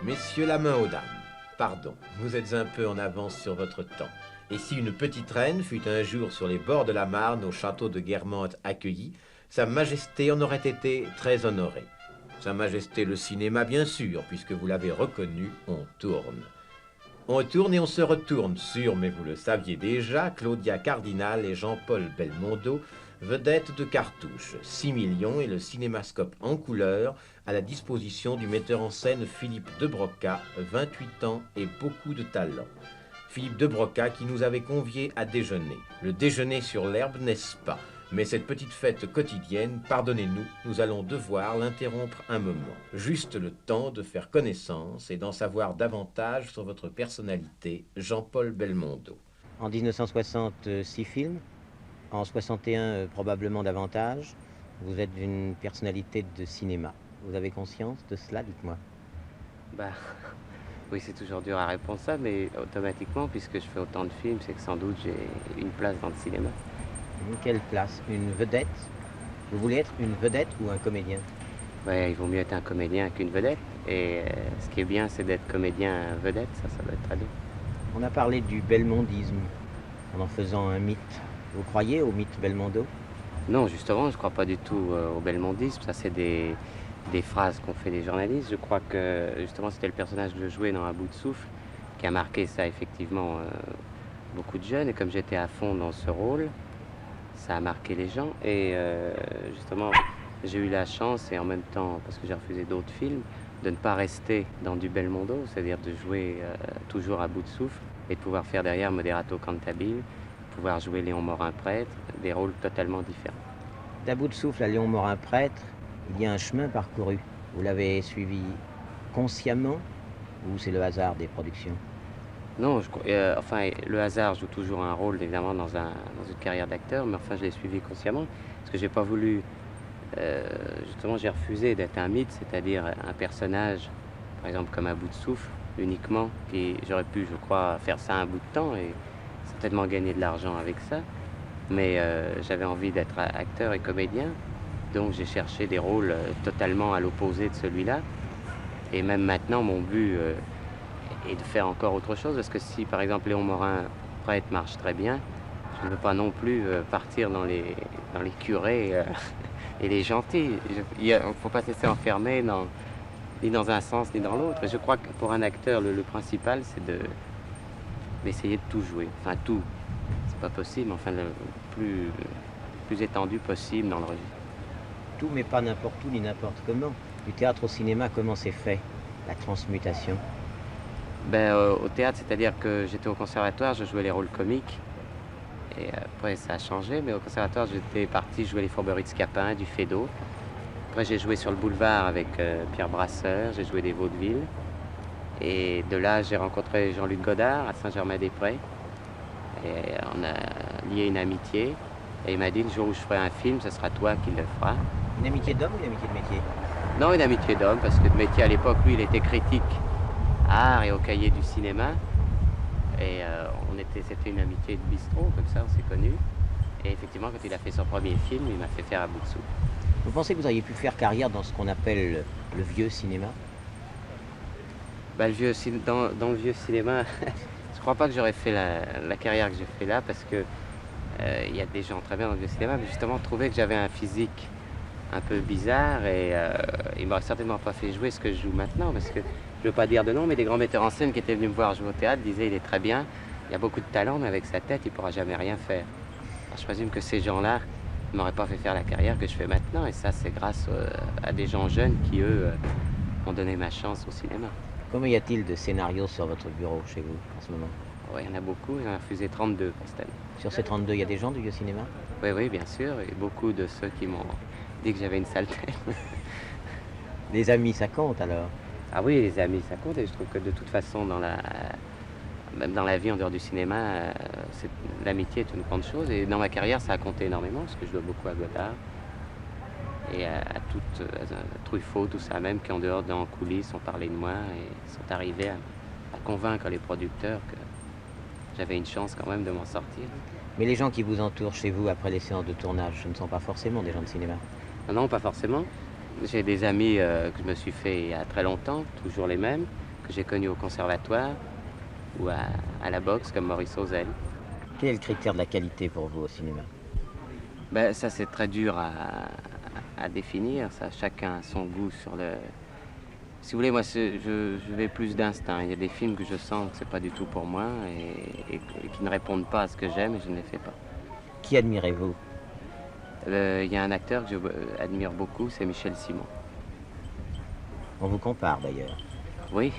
Messieurs, la main aux dames. Pardon, vous êtes un peu en avance sur votre temps. Et si une petite reine fut un jour sur les bords de la Marne au château de Guermantes accueillie, Sa Majesté en aurait été très honorée. Sa Majesté le cinéma, bien sûr, puisque vous l'avez reconnu, on tourne. On tourne et on se retourne sur, mais vous le saviez déjà, Claudia Cardinal et Jean-Paul Belmondo, vedettes de cartouche, 6 millions et le cinémascope en couleur à la disposition du metteur en scène Philippe de Broca, 28 ans et beaucoup de talent. Philippe de Broca qui nous avait conviés à déjeuner. Le déjeuner sur l'herbe, n'est-ce pas? Mais cette petite fête quotidienne, pardonnez-nous, nous allons devoir l'interrompre un moment. Juste le temps de faire connaissance et d'en savoir davantage sur votre personnalité, Jean-Paul Belmondo. En 1960, 6 films. En 61, probablement davantage. Vous êtes une personnalité de cinéma. Vous avez conscience de cela, dites-moi? Bah, oui, c'est toujours dur à répondre ça, mais automatiquement, puisque je fais autant de films, c'est que sans doute j'ai une place dans le cinéma. Quelle place? Une vedette? Vous voulez être une vedette ou un comédien? Ouais, il vaut mieux être un comédien qu'une vedette. Et ce qui est bien, c'est d'être comédien vedette, ça doit être très bien. On a parlé du belmondisme en faisant un mythe. Vous croyez au mythe Belmondo? Non, justement, je ne crois pas du tout au belmondisme. Ça, c'est des phrases qu'ont fait les journalistes. Je crois que, justement, c'était le personnage que je jouais dans À bout de souffle qui a marqué ça, effectivement, beaucoup de jeunes. Et comme j'étais à fond dans ce rôle, ça a marqué les gens. Et justement, j'ai eu la chance, et en même temps, parce que j'ai refusé d'autres films, de ne pas rester dans du Belmondo, c'est-à-dire de jouer toujours à bout de souffle et de pouvoir faire derrière Moderato Cantabile, pouvoir jouer Léon Morin prêtre, des rôles totalement différents. D'À bout de souffle à Léon Morin prêtre, il y a un chemin parcouru. Vous l'avez suivi consciemment ou c'est le hasard des productions? Non, enfin, le hasard joue toujours un rôle, évidemment, dans une carrière d'acteur, mais enfin, je l'ai suivi consciemment, parce que j'ai pas voulu, justement, j'ai refusé d'être un mythe, c'est-à-dire un personnage, par exemple, comme À bout de souffle, uniquement, et j'aurais pu, je crois, faire ça un bout de temps, et certainement gagner de l'argent avec ça, mais j'avais envie d'être acteur et comédien, donc j'ai cherché des rôles totalement à l'opposé de celui-là, et même maintenant, mon but est de faire encore autre chose, parce que si, par exemple, Léon Morin prêtre marche très bien, je ne veux pas non plus partir dans les curés et les gentils. Il ne faut pas se laisser enfermer ni dans un sens ni dans l'autre. Et je crois que pour un acteur, le principal, c'est d'essayer de tout jouer. Enfin, tout. C'est pas possible, enfin, le plus étendu possible dans le registre. Tout, mais pas n'importe où ni n'importe comment. Du théâtre au cinéma, comment c'est fait, la transmutation? Au théâtre, c'est-à-dire que j'étais au conservatoire, je jouais les rôles comiques. Et après, ça a changé, mais au conservatoire, j'étais parti jouer les Fourberies de Scapin, du Feydeau. Après, j'ai joué sur le boulevard avec Pierre Brasseur, j'ai joué des vaudevilles. Et de là, j'ai rencontré Jean-Luc Godard à Saint-Germain-des-Prés. Et on a lié une amitié. Et il m'a dit, le jour où je ferai un film, ce sera toi qui le feras. Une amitié d'homme ou une amitié de métier? Non, une amitié d'homme, parce que de métier à l'époque, lui, il était critique à art et au cahier du cinéma. Et c'était une amitié de bistrot, comme ça, on s'est connus. Et effectivement, quand il a fait son premier film, il m'a fait faire À bout de souffle. Vous pensez que vous auriez pu faire carrière dans ce qu'on appelle le vieux cinéma? Dans le vieux cinéma, je crois pas que j'aurais fait la carrière que j'ai fait là, parce que il y a des gens très bien dans le vieux cinéma, mais justement, je trouvais que j'avais un physique un peu bizarre et il m'aurait certainement pas fait jouer ce que je joue maintenant, parce que je veux pas dire de nom, mais des grands metteurs en scène qui étaient venus me voir jouer au théâtre disaient il est très bien, il y a beaucoup de talent, mais avec sa tête, il pourra jamais rien faire. Alors, je présume que ces gens-là ne m'auraient pas fait faire la carrière que je fais maintenant, et ça, c'est grâce à des gens jeunes qui, eux, ont donné ma chance au cinéma. Combien y a-t-il de scénarios sur votre bureau chez vous en ce moment? Oui, il y en a beaucoup, j'en ai refusé 32 pour cette année. Sur ces 32, il y a des gens du vieux cinéma? Oui, oui, bien sûr, et beaucoup de ceux qui m'ont dit que j'avais une sale tête. Les amis, ça compte alors? Ah oui, les amis, ça compte, et je trouve que de toute façon, même dans la vie en dehors du cinéma, l'amitié est une grande chose, et dans ma carrière, ça a compté énormément, parce que je dois beaucoup à Godard, et à Truffaut, tout ça, même qui en dehors, en coulisses, ont parlé de moi, et sont arrivés à convaincre les producteurs que j'avais une chance quand même de m'en sortir. Mais les gens qui vous entourent chez vous après les séances de tournage, ce ne sont pas forcément des gens de cinéma? Non, pas forcément. J'ai des amis que je me suis fait il y a très longtemps, toujours les mêmes, que j'ai connus au conservatoire ou à la boxe comme Maurice Ozell. Quel est le critère de la qualité pour vous au cinéma? Ben, ça, c'est très dur à définir. Ça, chacun a son goût sur le... Si vous voulez, moi, je vais plus d'instinct. Il y a des films que je sens que c'est pas du tout pour moi et qui ne répondent pas à ce que j'aime et je ne les fais pas. Qui admirez-vous? Il y a un acteur que j'admire beaucoup, c'est Michel Simon. On vous compare d'ailleurs. Oui,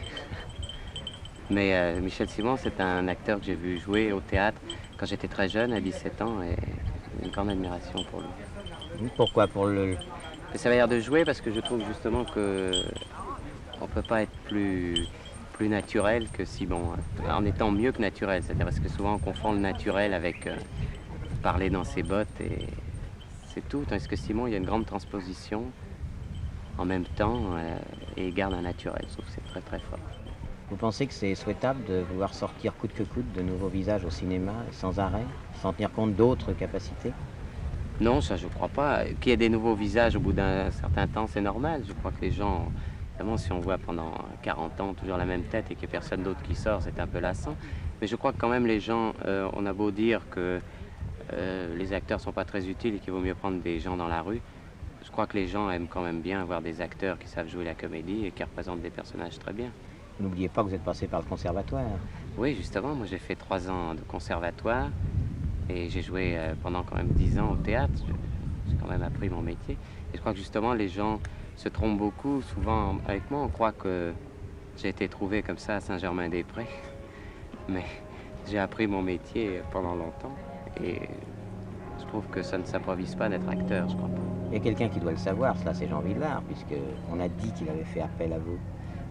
mais Michel Simon, c'est un acteur que j'ai vu jouer au théâtre quand j'étais très jeune, à 17 ans, et une grande admiration pour lui. Pourquoi? Pour le... Et ça veut dire de jouer parce que je trouve justement que on peut pas être plus naturel que Simon, hein, en étant mieux que naturel. C'est-à-dire parce que souvent on confond le naturel avec parler dans ses bottes et c'est tout. Tandis que Simon, il y a une grande transposition en même temps et il garde un naturel. Je trouve que c'est très très fort. Vous pensez que c'est souhaitable de vouloir sortir coûte que coûte de nouveaux visages au cinéma, sans arrêt, sans tenir compte d'autres capacités? Non, ça je crois pas. Qu'il y ait des nouveaux visages au bout d'un certain temps, c'est normal. Je crois que les gens, évidemment, si on voit pendant 40 ans toujours la même tête et qu'il n'y a personne d'autre qui sort, c'est un peu lassant. Mais je crois que quand même les gens, on a beau dire que les acteurs sont pas très utiles et qu'il vaut mieux prendre des gens dans la rue. Je crois que les gens aiment quand même bien avoir des acteurs qui savent jouer la comédie et qui représentent des personnages très bien. N'oubliez pas que vous êtes passé par le conservatoire. Oui, justement, moi j'ai fait 3 ans de conservatoire et j'ai joué pendant quand même 10 ans au théâtre. J'ai quand même appris mon métier. Et je crois que justement les gens se trompent beaucoup. Souvent avec moi, on croit que j'ai été trouvé comme ça à Saint-Germain-des-Prés. Mais j'ai appris mon métier pendant longtemps et je trouve que ça ne s'improvise pas d'être acteur, je crois pas. Il y a quelqu'un qui doit le savoir, cela c'est Jean Vilar, puisqu'on a dit qu'il avait fait appel à vous.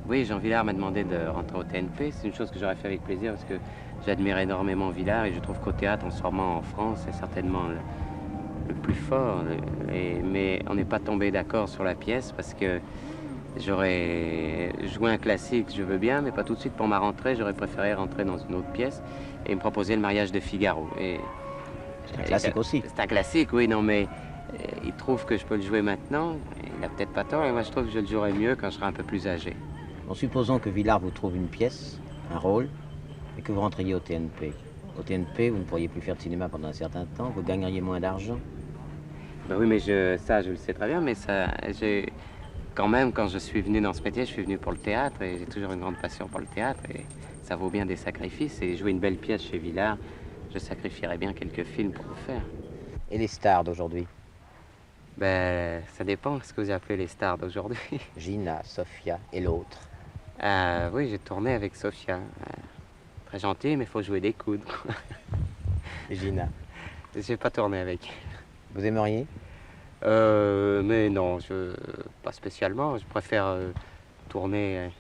Oui, Jean Vilar m'a demandé de rentrer au TNP. C'est une chose que j'aurais fait avec plaisir parce que j'admire énormément Vilar et je trouve qu'au théâtre, en ce moment en France, c'est certainement le plus fort. Mais on n'est pas tombé d'accord sur la pièce parce que j'aurais joué un classique, je veux bien, mais pas tout de suite pour ma rentrée. J'aurais préféré rentrer dans une autre pièce et me proposer Le Mariage de Figaro. C'est un classique aussi. C'est un classique, oui, non, mais il trouve que je peux le jouer maintenant. Il n'a peut-être pas tort, et moi je trouve que je le jouerai mieux quand je serai un peu plus âgé. En supposant que Vilar vous trouve une pièce, un rôle, et que vous rentriez au TNP. Au TNP, vous ne pourriez plus faire de cinéma pendant un certain temps, vous gagneriez moins d'argent. Ben oui, mais ça, je le sais très bien, mais ça, quand même, quand je suis venu dans ce métier, je suis venu pour le théâtre, et j'ai toujours une grande passion pour le théâtre, et ça vaut bien des sacrifices, et jouer une belle pièce chez Vilar, je sacrifierais bien quelques films pour le faire. Et les stars d'aujourd'hui? Ben, ça dépend, ce que vous appelez les stars d'aujourd'hui. Gina, Sofia et l'autre. Oui, j'ai tourné avec Sofia. Très gentille, mais il faut jouer des coudes. Gina. J'ai pas tourné avec elle. Vous aimeriez? Mais non, pas spécialement. Je préfère tourner,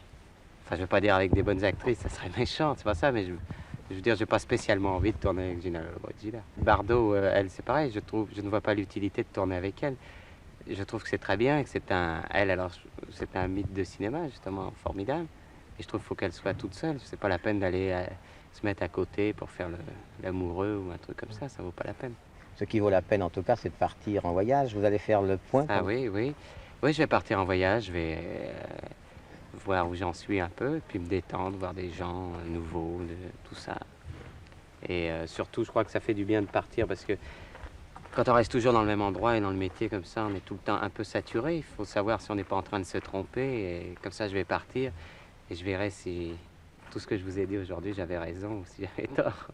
enfin je veux pas dire avec des bonnes actrices, ça serait méchant, c'est pas ça, mais je veux dire, j'ai pas spécialement envie de tourner avec Gina Lollobrigida. Bardot, elle, c'est pareil, je ne vois pas l'utilité de tourner avec elle. Je trouve que c'est très bien et que c'est un mythe de cinéma, justement, formidable. Et je trouve qu'il faut qu'elle soit toute seule. C'est pas la peine d'aller se mettre à côté pour faire l'amoureux ou un truc comme ça vaut pas la peine. Ce qui vaut la peine en tout cas, c'est de partir en voyage. Vous allez faire le point? Ah oui, oui. Oui, je vais partir en voyage, je vais voir où j'en suis un peu, puis me détendre, voir des gens nouveaux, tout ça. Et surtout, je crois que ça fait du bien de partir parce que quand on reste toujours dans le même endroit et dans le métier comme ça, on est tout le temps un peu saturé. Il faut savoir si on n'est pas en train de se tromper. Et comme ça, je vais partir et je verrai si tout ce que je vous ai dit aujourd'hui, j'avais raison ou si j'avais tort.